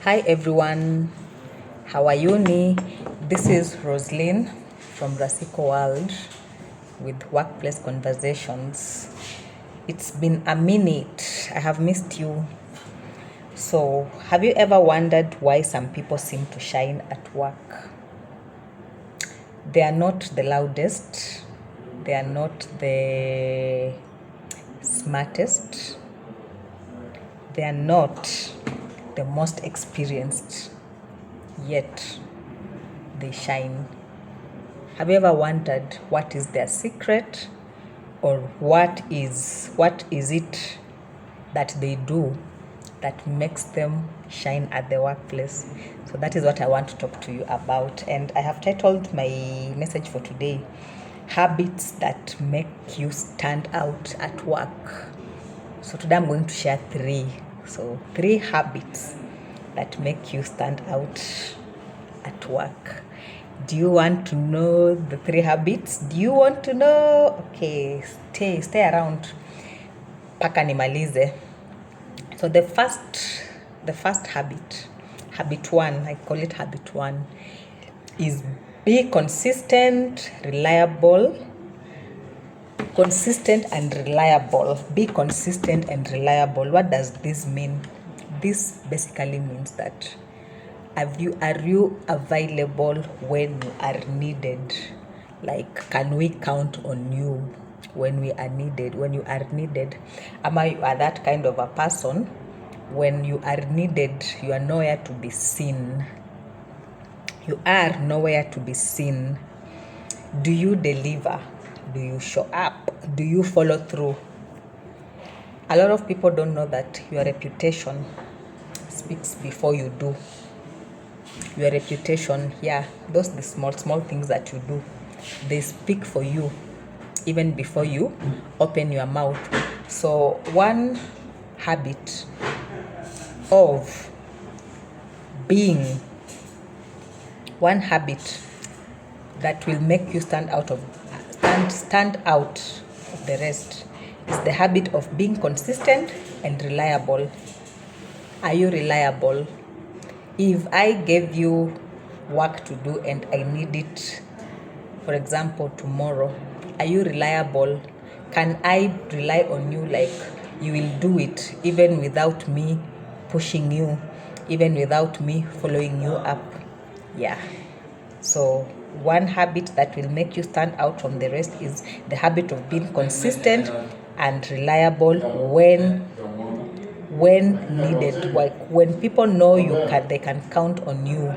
Hi everyone, how are you? This is Roslyn from Rasiko World with Workplace Conversations. It's been a minute, I have missed you. So, have you ever wondered why some people seem to shine at work? They are not the loudest, they are not the smartest, they are not the most experienced, yet they shine. Have you ever wondered what is their secret, or what is it that they do that makes them shine at the workplace? So that is what I want to talk to you about, and I have titled my message for today, Habits that Make You Stand Out at Work. So today I'm going to share three habits that make you stand out at work. Do you want to know the three habits? Do you want to know? Okay, stay around paka nimalize. So the first habit one, I call it habit one, is be consistent, reliable. Consistent and reliable. Be consistent and reliable. What does this mean? This basically means that are you available when you are needed? Like, can we count on you when we are needed? When you are needed, ama you are that kind of a person, when you are needed, you are nowhere to be seen. You are nowhere to be seen. Do you deliver? Do you show up? Do you follow through? A lot of people don't know that your reputation speaks before you do. Your reputation, those the small things that you do, they speak for you even before you open your mouth. So one habit of being one habit that will make you stand out of the rest is the habit of being consistent and reliable. Are you reliable? If I gave you work to do and I need it, for example, tomorrow, are you reliable? Can I rely on you, like you will do it even without me pushing you, even without me following you up? Yeah. So one habit that will make you stand out from the rest is the habit of being consistent and reliable when needed. Like when people know they can count on you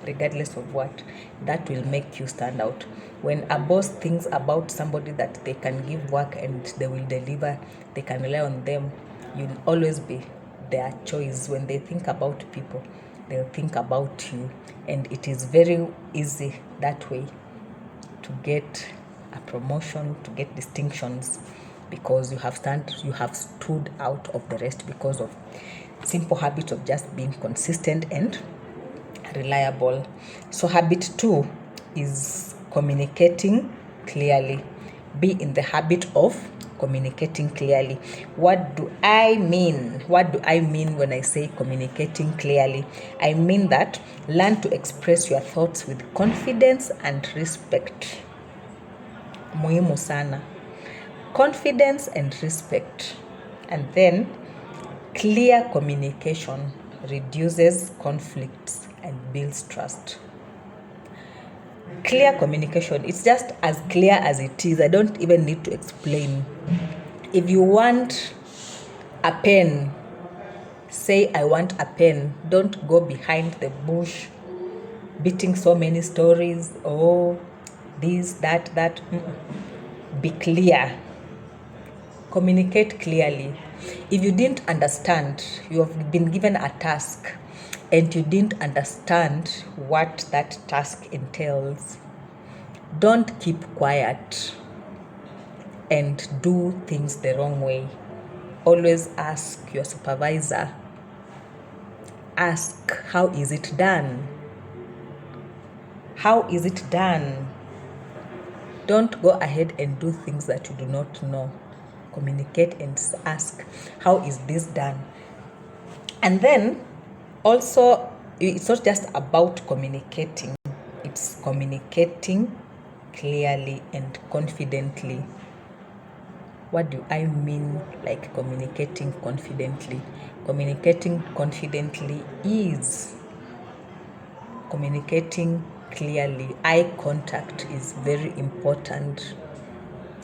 regardless of what. That will make you stand out. When a boss thinks about somebody that they can give work and they will deliver, they can rely on them, you'll always be their choice. When they think about people, they'll think about you, and it is very easy that way to get a promotion, to get distinctions, because you have stood out of the rest because of simple habit of just being consistent and reliable. So habit two is communicating clearly. Be in the habit of communicating clearly. What do I mean? What do I mean when I say communicating clearly? I mean that learn to express your thoughts with confidence and respect. Muhimu sana. Confidence and respect. And then clear communication reduces conflicts and builds trust. Clear communication, it's just as clear as it is. I don't even need to explain. If you want a pen, say I want a pen. Don't go behind the bush beating so many stories. Oh, this, that. Be clear. Communicate clearly. If you didn't understand, you have been given a task and you didn't understand what that task entails, don't keep quiet and do things the wrong way. Always ask your supervisor. Ask, how is it done? How is it done? Don't go ahead and do things that you do not know. Communicate and ask, how is this done? And then Also, it's not just about communicating, it's communicating clearly and confidently. What do I mean like communicating confidently? Communicating confidently is communicating clearly. Eye contact is very important.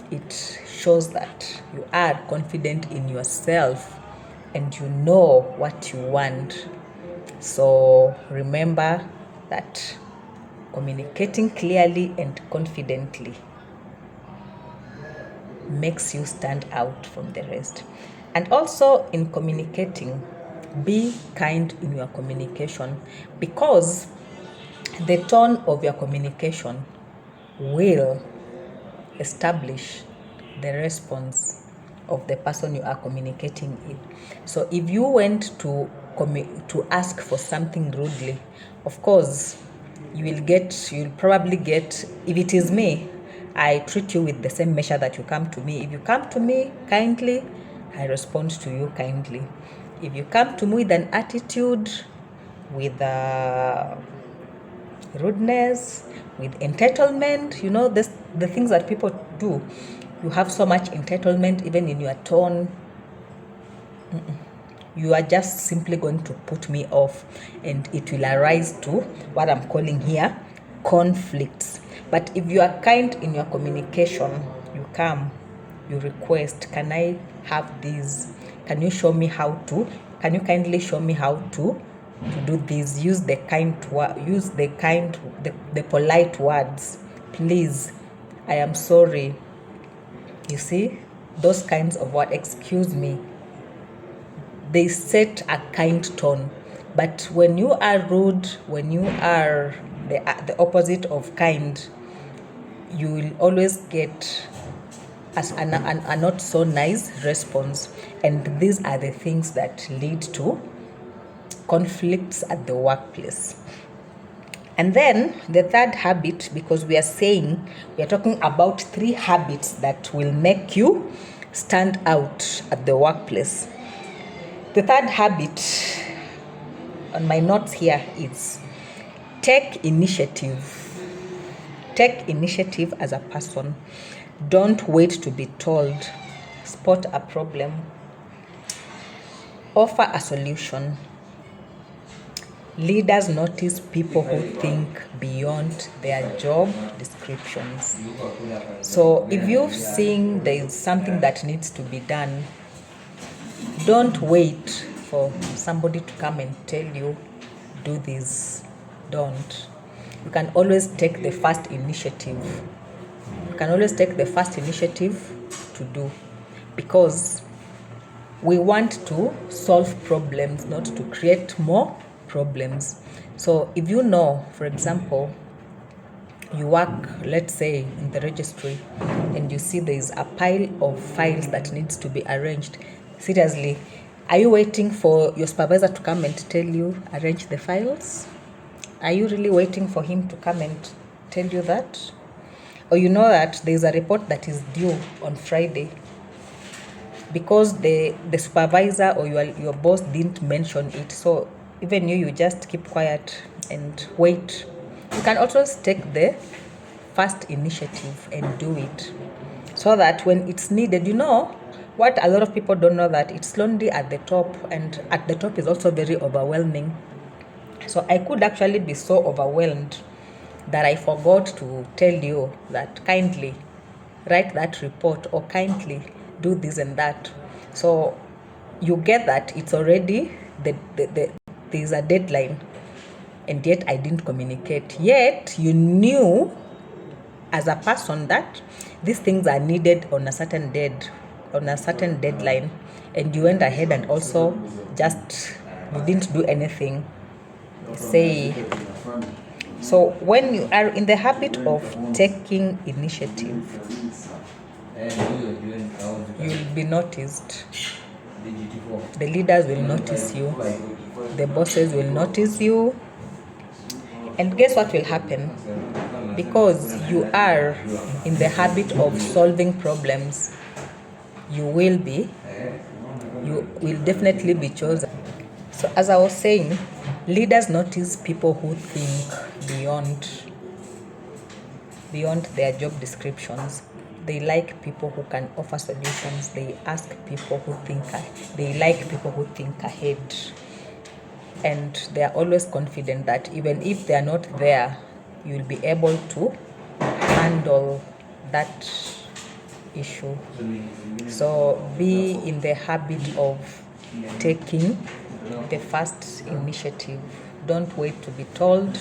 It shows that you are confident in yourself and you know what you want. So remember that communicating clearly and confidently makes you stand out from the rest. And also in communicating, be kind in your communication, because the tone of your communication will establish the response of the person you are communicating with. So if you went to ask for something rudely, of course you'll probably get, if it is me, I treat you with the same measure that you come to me. If you come to me kindly, I respond to you kindly. If you come to me with an attitude, with rudeness, with entitlement, the things that people do, you have so much entitlement even in your tone, you are just simply going to put me off, and it will arise to what I'm calling here conflicts. But if you are kind in your communication, you come, you request, can I have this? Can you show me how to? Can you kindly show me how to do this? Use the polite words. Please, I am sorry. You see, those kinds of words. Excuse me. They set a kind tone. But when you are rude, when you are the opposite of kind, you will always get a not so nice response. And these are the things that lead to conflicts at the workplace. And then the third habit, because we are talking about 3 habits that will make you stand out at the workplace. The third habit on my notes here is take initiative. Take initiative as a person. Don't wait to be told. Spot a problem. Offer a solution. Leaders notice people who think beyond their job descriptions. So if you're seeing there is something that needs to be done, don't wait for somebody to come and tell you, do this. Don't. You can always take the first initiative. You can always take the first initiative to do, because we want to solve problems, not to create more problems. So if you know, for example, you work, let's say, in the registry, and you see there is a pile of files that needs to be arranged. Seriously, are you waiting for your supervisor to come and tell you, arrange the files? Are you really waiting for him to come and tell you that? Or you know that there is a report that is due on Friday, because the supervisor or your boss didn't mention it, so even you just keep quiet and wait. You can also take the first initiative and do it, so that when it's needed, what a lot of people don't know, that it's lonely at the top, and at the top is also very overwhelming. So I could actually be so overwhelmed that I forgot to tell you that kindly write that report, or kindly do this and that. So you get that it's already there's a deadline, and yet I didn't communicate. Yet you knew as a person that these things are needed on a certain deadline, and you went ahead and also just you didn't do anything. So when you are in the habit of taking initiative, you'll be noticed. The leaders will notice you. The bosses will notice you. And guess what will happen? Because you are in the habit of solving problems, you will definitely be chosen. So as I was saying, leaders notice people who think beyond their job descriptions. They like people who can offer solutions. They like people who think ahead. And they are always confident that even if they are not there, you'll be able to handle that issue. So be in the habit of taking the first initiative. Don't wait to be told.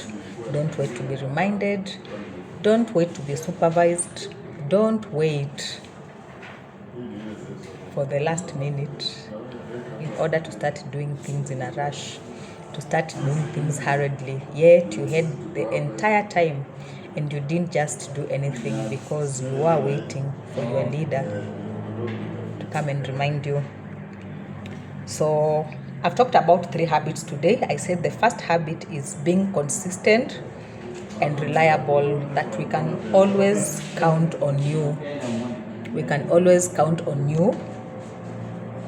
Don't wait to be reminded. Don't wait to be supervised. Don't wait for the last minute in order to start doing things in a rush, to start doing things hurriedly. Yet you had the entire time and you didn't just do anything because you were waiting for your leader to come and remind you. So I've talked about 3 habits today. I said the first habit is being consistent and reliable, that we can always count on you. We can always count on you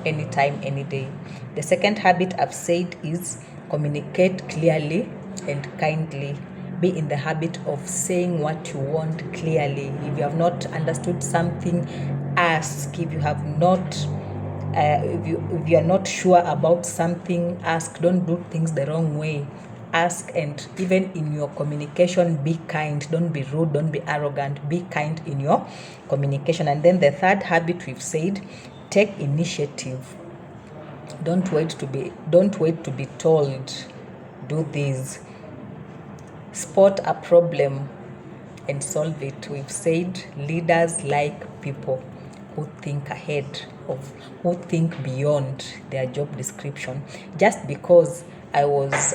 anytime, any day. The second habit I've said is communicate clearly and kindly. Be in the habit of saying what you want clearly. If you have not understood something, ask. If you have not if you are not sure about something, ask. Don't do things the wrong way. Ask. And even in your communication, be kind. Don't be rude, don't be arrogant. Be kind in your communication. And then the third habit we've said, take initiative. Don't wait to be told. Do this. Spot a problem and solve it. We've said leaders like people who think ahead, who think beyond their job description. Just because I was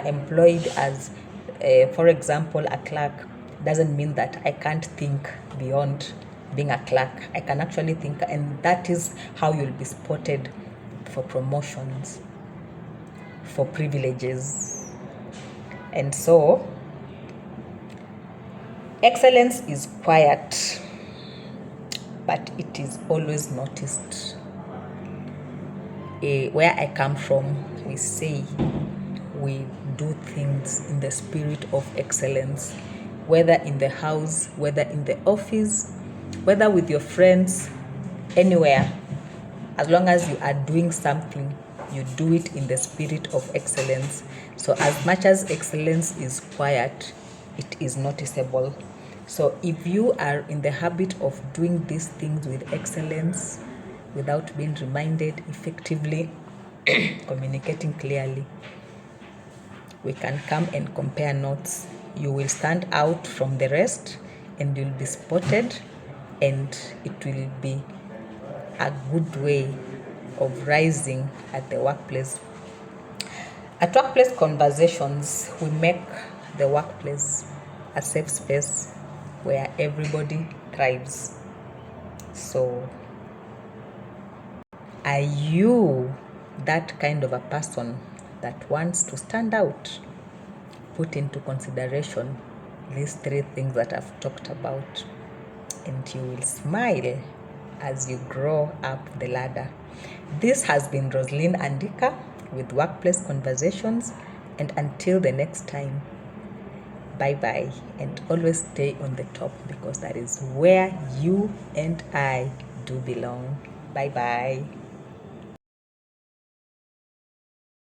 employed as, for example, a clerk, doesn't mean that I can't think beyond being a clerk. I can actually think, and that is how you'll be spotted for promotions, for privileges. And so, excellence is quiet, but it is always noticed. Where I come from, we say we do things in the spirit of excellence, whether in the house, whether in the office, whether with your friends, anywhere. As long as you are doing something, you do it in the spirit of excellence. So as much as excellence is quiet, it is noticeable. So if you are in the habit of doing these things with excellence, without being reminded, effectively communicating clearly, we can come and compare notes. You will stand out from the rest and you'll be spotted, and it will be a good way of rising at the workplace. At workplace conversations, we make the workplace a safe space where everybody thrives. So, are you that kind of a person that wants to stand out? Put into consideration these 3 things that I've talked about, and you will smile as you grow up the ladder. This has been Roslyn Andika with Workplace Conversations, and until the next time, bye-bye, and always stay on the top, because that is where you and I do belong. Bye-bye.